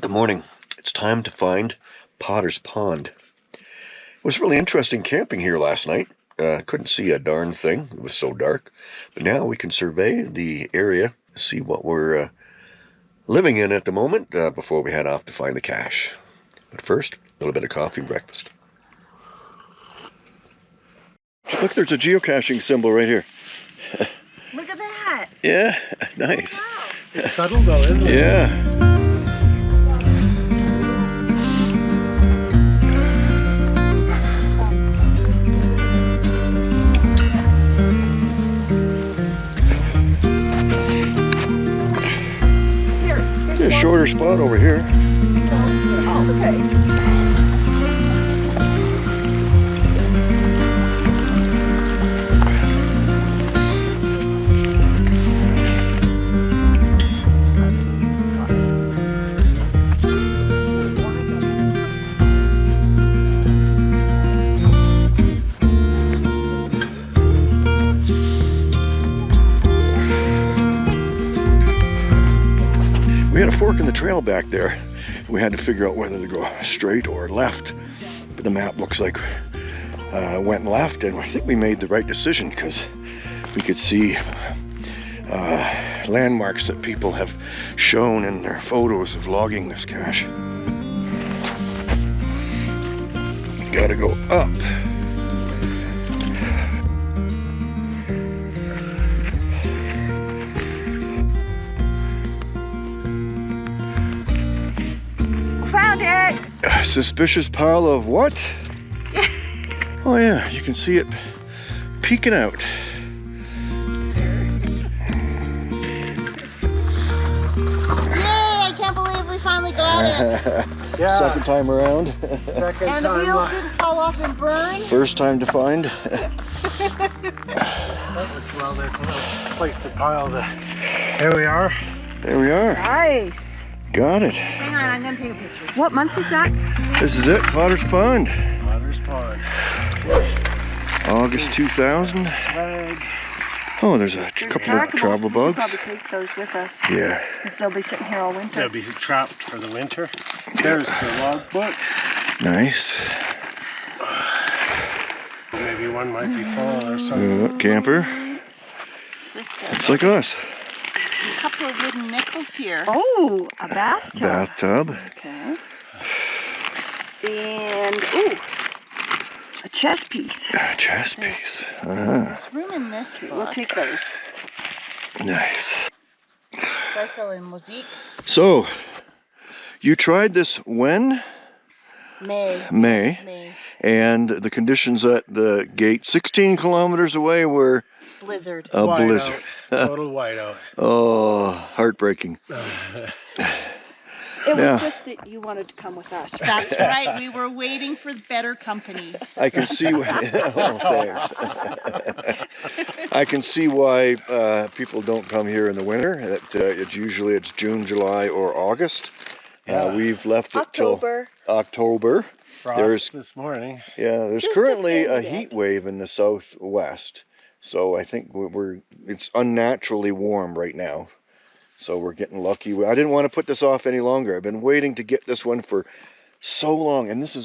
Good morning. It's time to find Potters Pond. It was really interesting camping here last night. Couldn't see a darn thing. It was so dark. But now we can survey the area, see what we're living in at the moment before we head off to find the cache. But first, a little bit of coffee and breakfast. Look, there's a geocaching symbol right here. Look at that. Yeah, nice. Oh, wow. It's subtle though, isn't it? Yeah. Here's a shorter spot over here. Oh, okay. We had a fork in the trail back there. We had to figure out whether to go straight or left. But the map looks like went left, and I think we made the right decision because we could see landmarks that people have shown in their photos of logging this cache. Gotta go up. Found it! A suspicious pile of what? Oh yeah, you can see it peeking out. Yay! I can't believe we finally got it. Yeah. Second time around. Second And the time. wheels didn't fall off and burn. First time to find. Well, there's a little place to pile the. There we are. There we are. Nice. Got it. Hang on, I'm gonna take a picture. What month is that? This is it, Potters Pond. Potters Pond. August 2000. Flag. Oh, there's a couple of travel We should bugs. probably take those with us. Yeah. Because they'll be sitting here all winter. They'll be trapped for the winter. There's the logbook. Nice. Maybe one might be full or something. Camper. This Looks like us. a couple of wooden nickels here. Oh, a bathtub. Bathtub. Okay. And, ooh, a chess piece. Chess piece. There's room in this book. We'll take those. Nice. Cycle and musique. So, you tried this when? May. May. And the conditions at the gate 16 kilometers away were Blizzard. a Whiteout. blizzard. Total whiteout. Oh, heartbreaking. It was Yeah. just that you wanted to come with us. That's right. We were waiting for better company. I can see why. Oh, thanks. I can see why people don't come here in the winter. It's usually June, July, or August. Yeah. We've left it October. till October. Frost There's- this morning. Yeah, there's Just currently a a bit. heat wave in the southwest, so I think it's unnaturally warm right now. So we're getting lucky. I didn't want to put this off any longer. I've been waiting to get this one for so long, and this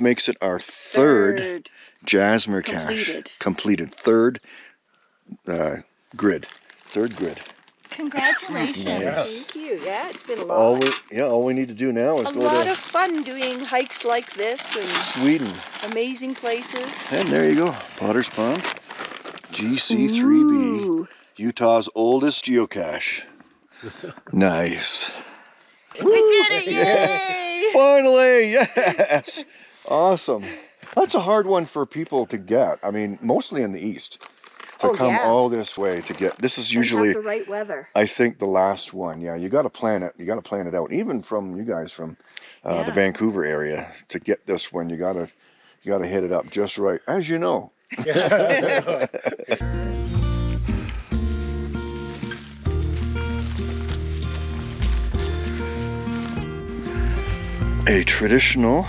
makes it our third Jasmer cache completed. Third grid. Congratulations. Nice. Thank you. Yeah, it's been a lot. All we need to do now is A go lot to of fun doing hikes like this and Sweden. amazing places. And there you go, Potters Pond GC3B. Ooh. Utah's oldest geocache. Nice. We did it! Yay! Finally, yes. Awesome. That's a hard one for people to get. I mean, mostly in the east. To Oh, come yeah. all this way to get. This is And usually, have the right weather. I think, the last one. Yeah, you got to plan it. You got to plan it out. Even from you guys from the Yeah. Vancouver area to get this one, you gotta hit it up just right, as you know. A traditional.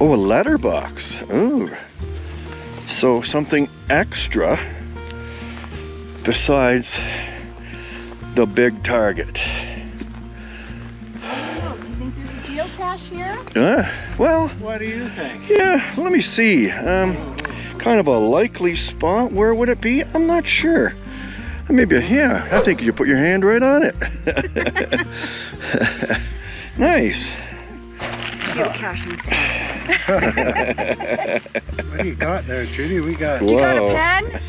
Oh, a letterbox. Ooh. So something extra besides the big target. geocache here? Well, What do you think? yeah, let me see. Kind of a likely spot. Where would it be? I'm not sure. Maybe, yeah, I think you put your hand right on it. Nice. Geocaching stuff. What do you got there, Judy? We got. You got a Whoa. pen?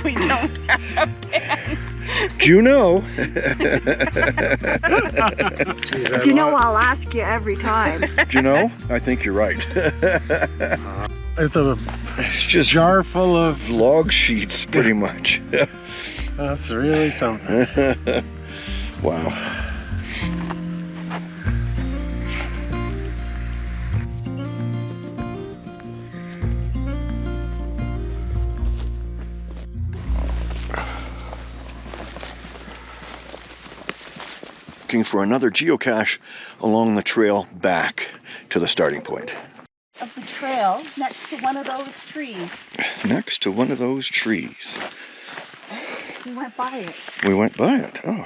We don't have a pen. Do you know? Geez, Do you know I'll ask you every time? Do you know? I think you're right. It's a It's just jar full of. log sheets, pretty much. That's really something. Wow. Looking for another geocache along the trail back to the starting point. Of the trail next to one of those trees. Next to one of those trees. We went by it. We went by it. Oh.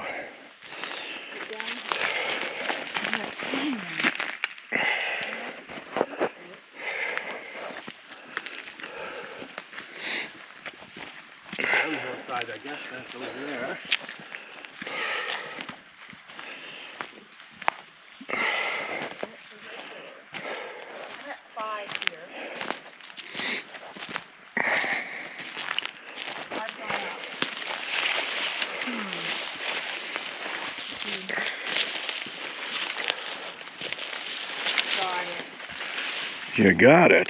Hillside, I guess that's over there. You got it.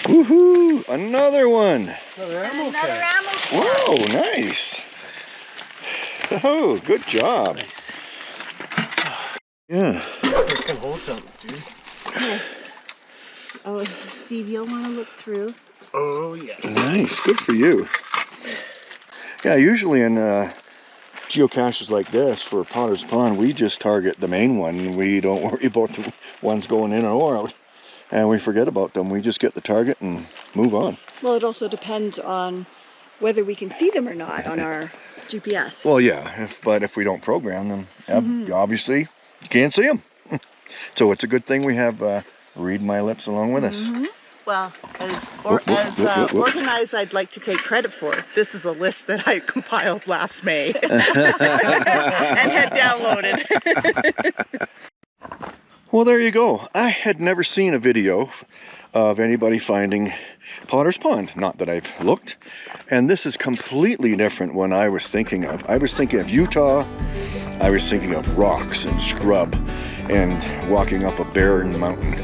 Woohoo! Another one. Another And ammo another can. ammo can. Whoa, nice. Oh, good job. Yeah. It can hold something, dude. Oh, Steve, you'll want to look through. Oh, yeah. Nice. Good for you. Yeah, usually in geocaches like this for Potters Pond, we just target the main one. We don't worry about the ones going in or out. And we forget about them. We just get the target and move on. Well, it also depends on whether we can see them or not on our GPS. Well, yeah, but if we don't program them, obviously you can't see them. So it's a good thing we have Read My Lips along with us. Well, as Whoop, whoop, whoop. organized, I'd like to take credit for it. This is a list that I compiled last May and had downloaded. Well, there you go. I had never seen a video of anybody finding Potters Pond. Not that I've looked. And this is completely different when I was thinking of. I was thinking of Utah. I was thinking of rocks and scrub and walking up a barren mountain.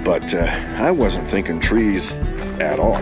But I wasn't thinking trees at all.